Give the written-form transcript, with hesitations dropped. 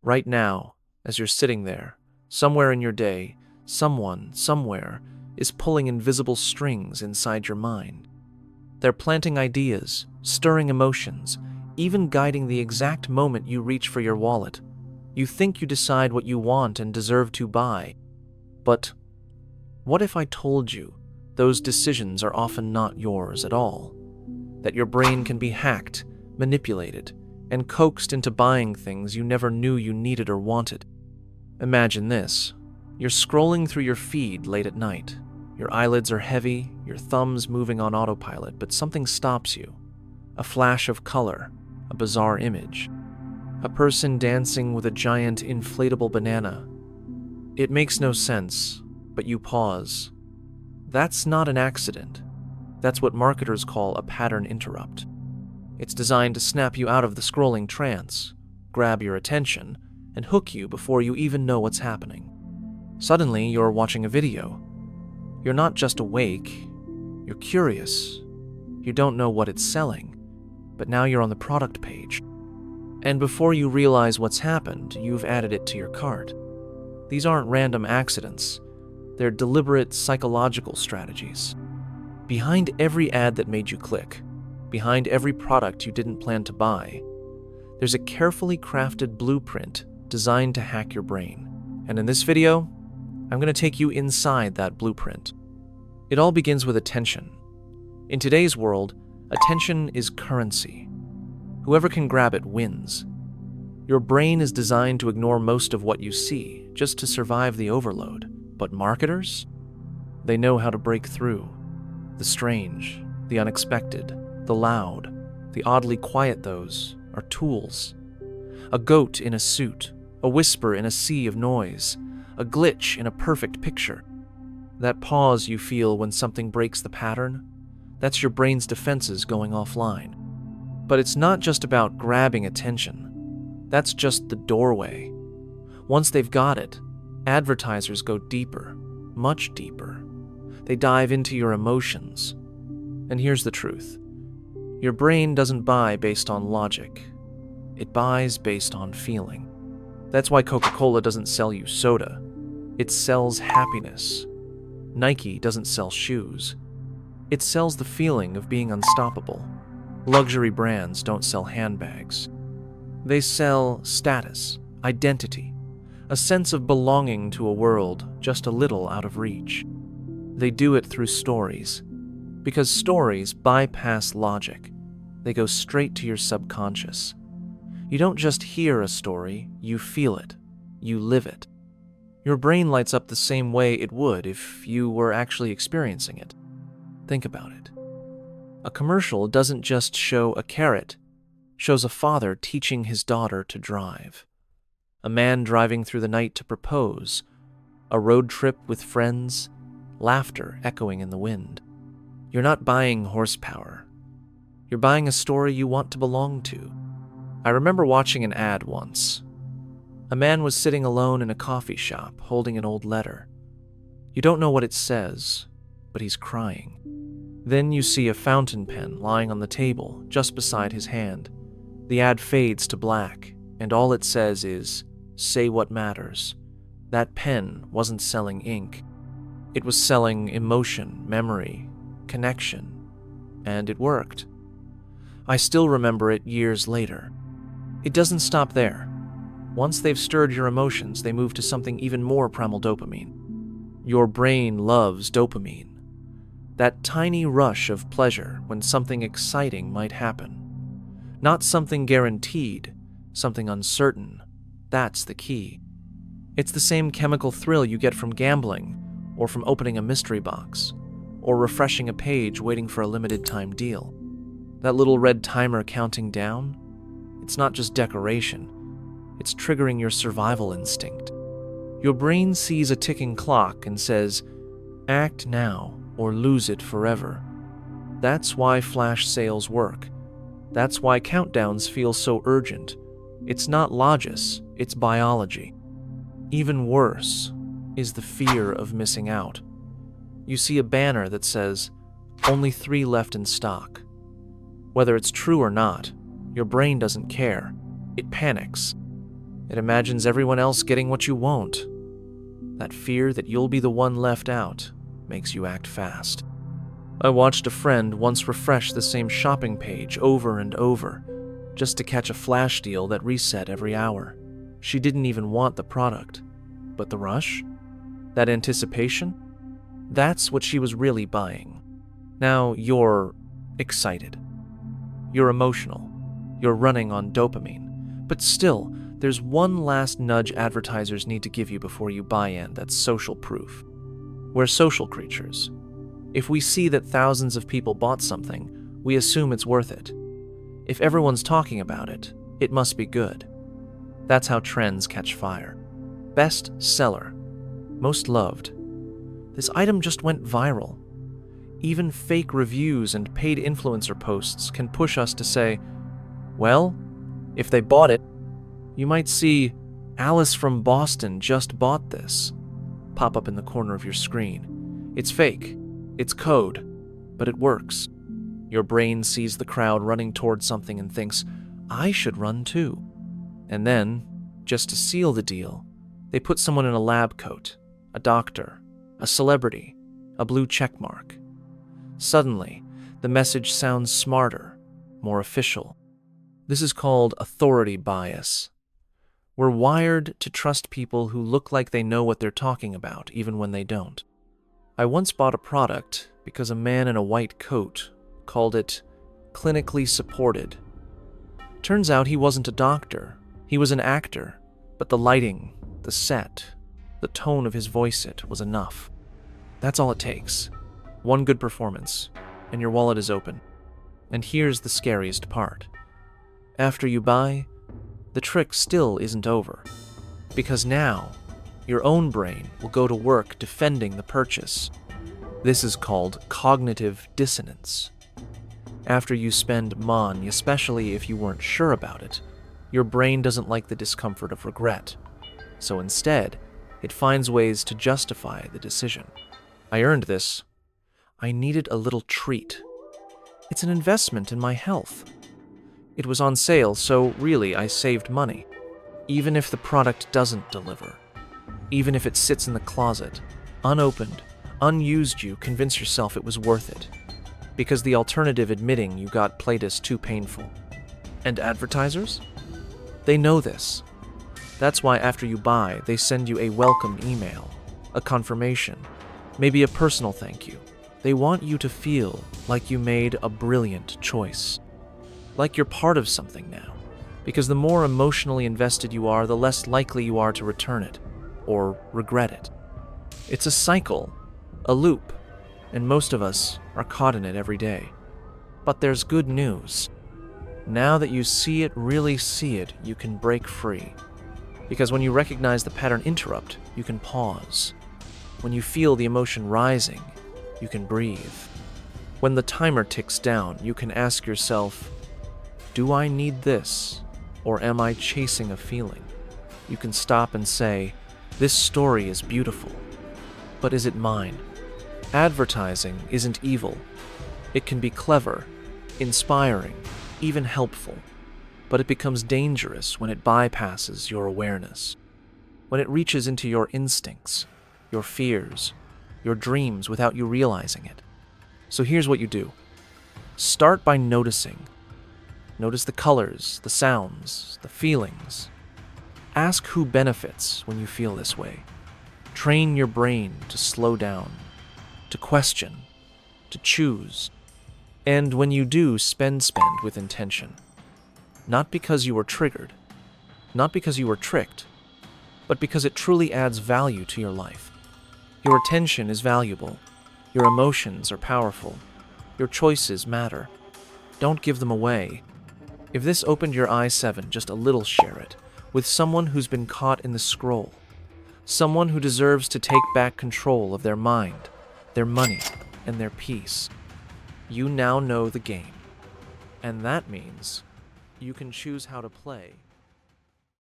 Right now, as you're sitting there, somewhere in your day, someone, somewhere, is pulling invisible strings inside your mind. They're planting ideas, stirring emotions, even guiding the exact moment you reach for your wallet. You think you decide what you want and deserve to buy. But what if I told you those decisions are often not yours at all? That your brain can be hacked, manipulated, and coaxed into buying things you never knew you needed or wanted. Imagine this. You're scrolling through your feed late at night. Your eyelids are heavy, your thumbs moving on autopilot, but something stops you. A flash of color, a bizarre image. A person dancing with a giant inflatable banana. It makes no sense, but you pause. That's not an accident. That's what marketers call a pattern interrupt. It's designed to snap you out of the scrolling trance, grab your attention, and hook you before you even know what's happening. Suddenly, you're watching a video. You're not just awake, you're curious. You don't know what it's selling, but now you're on the product page. And before you realize what's happened, you've added it to your cart. These aren't random accidents. They're deliberate psychological strategies. Behind every ad that made you click, behind every product you didn't plan to buy, there's a carefully crafted blueprint designed to hack your brain. And in this video, I'm going to take you inside that blueprint. It all begins with attention. In today's world, attention is currency. Whoever can grab it wins. Your brain is designed to ignore most of what you see, just to survive the overload. But marketers? They know how to break through. The strange, the unexpected, the loud, the oddly quiet, those are tools. A goat in a suit, a whisper in a sea of noise, a glitch in a perfect picture. That pause you feel when something breaks the pattern, that's your brain's defenses going offline. But it's not just about grabbing attention. That's just the doorway. Once they've got it, advertisers go deeper, much deeper. They dive into your emotions. And here's the truth. Your brain doesn't buy based on logic. It buys based on feeling. That's why Coca-Cola doesn't sell you soda. It sells happiness. Nike doesn't sell shoes. It sells the feeling of being unstoppable. Luxury brands don't sell handbags. They sell status, identity, a sense of belonging to a world just a little out of reach. They do it through stories, because stories bypass logic. They go straight to your subconscious. You don't just hear a story, you feel it. You live it. Your brain lights up the same way it would if you were actually experiencing it. Think about it. A commercial doesn't just show a carrot, shows a father teaching his daughter to drive. A man driving through the night to propose. A road trip with friends, laughter echoing in the wind. You're not buying horsepower. You're buying a story you want to belong to. I remember watching an ad once. A man was sitting alone in a coffee shop, holding an old letter. You don't know what it says, but he's crying. Then you see a fountain pen lying on the table, just beside his hand. The ad fades to black, and all it says is, "Say what matters." That pen wasn't selling ink. It was selling emotion, memory, connection, and it worked. I still remember it years later. It doesn't stop there. Once they've stirred your emotions, they move to something even more primal: dopamine. Your brain loves dopamine. That tiny rush of pleasure when something exciting might happen. Not something guaranteed, something uncertain. That's the key. It's the same chemical thrill you get from gambling, or from opening a mystery box, or refreshing a page waiting for a limited time deal. That little red timer counting down, it's not just decoration, it's triggering your survival instinct. Your brain sees a ticking clock and says, act now or lose it forever. That's why flash sales work. That's why countdowns feel so urgent. It's not logis, it's biology. Even worse is the fear of missing out. You see a banner that says, only 3 left in stock. Whether it's true or not, your brain doesn't care. It panics. It imagines everyone else getting what you won't. That fear that you'll be the one left out makes you act fast. I watched a friend once refresh the same shopping page over and over, just to catch a flash deal that reset every hour. She didn't even want the product. But the rush? That anticipation? That's what she was really buying. Now you're excited. You're emotional. You're running on dopamine. But still, there's one last nudge advertisers need to give you before you buy in. That's social proof. We're social creatures. If we see that thousands of people bought something, we assume it's worth it. If everyone's talking about it, it must be good. That's how trends catch fire. Best seller. Most loved. This item just went viral. Even fake reviews and paid influencer posts can push us to say, well, if they bought it, you might see Alice from Boston just bought this pop up in the corner of your screen. It's fake. It's code. But it works. Your brain sees the crowd running towards something and thinks, I should run too. And then, just to seal the deal, they put someone in a lab coat, a doctor, a celebrity, a blue checkmark. Suddenly, the message sounds smarter, more official. This is called authority bias. We're wired to trust people who look like they know what they're talking about, even when they don't. I once bought a product because a man in a white coat called it clinically supported. Turns out he wasn't a doctor. He was an actor, but the lighting, the set, the tone of his voice was enough. That's all it takes. One good performance, and your wallet is open. And here's the scariest part. After you buy, the trick still isn't over. Because now, your own brain will go to work defending the purchase. This is called cognitive dissonance. After you spend money, especially if you weren't sure about it, your brain doesn't like the discomfort of regret. So instead, it finds ways to justify the decision. I earned this. I needed a little treat. It's an investment in my health. It was on sale, so really I saved money. Even if the product doesn't deliver. Even if it sits in the closet, unopened, unused, you convince yourself it was worth it. Because the alternative admitting you got played is too painful. And advertisers? They know this. That's why after you buy, they send you a welcome email, a confirmation, maybe a personal thank you. They want you to feel like you made a brilliant choice. Like you're part of something now. Because the more emotionally invested you are, the less likely you are to return it, or regret it. It's a cycle, a loop, and most of us are caught in it every day. But there's good news. Now that you see it, really see it, you can break free. Because when you recognize the pattern interrupt, you can pause. When you feel the emotion rising, you can breathe. When the timer ticks down, you can ask yourself, do I need this, or am I chasing a feeling? You can stop and say, this story is beautiful, but is it mine? Advertising isn't evil. It can be clever, inspiring, even helpful, but it becomes dangerous when it bypasses your awareness, when it reaches into your instincts, your fears, your dreams without you realizing it. So here's what you do. Start by noticing. Notice the colors, the sounds, the feelings. Ask who benefits when you feel this way. Train your brain to slow down, to question, to choose. And when you do, spend with intention. Not because you were triggered, not because you were tricked, but because it truly adds value to your life. Your attention is valuable. Your emotions are powerful. Your choices matter. Don't give them away. If this opened your i7 just a little, share it with someone who's been caught in the scroll. Someone who deserves to take back control of their mind, their money, and their peace. You now know the game. And that means you can choose how to play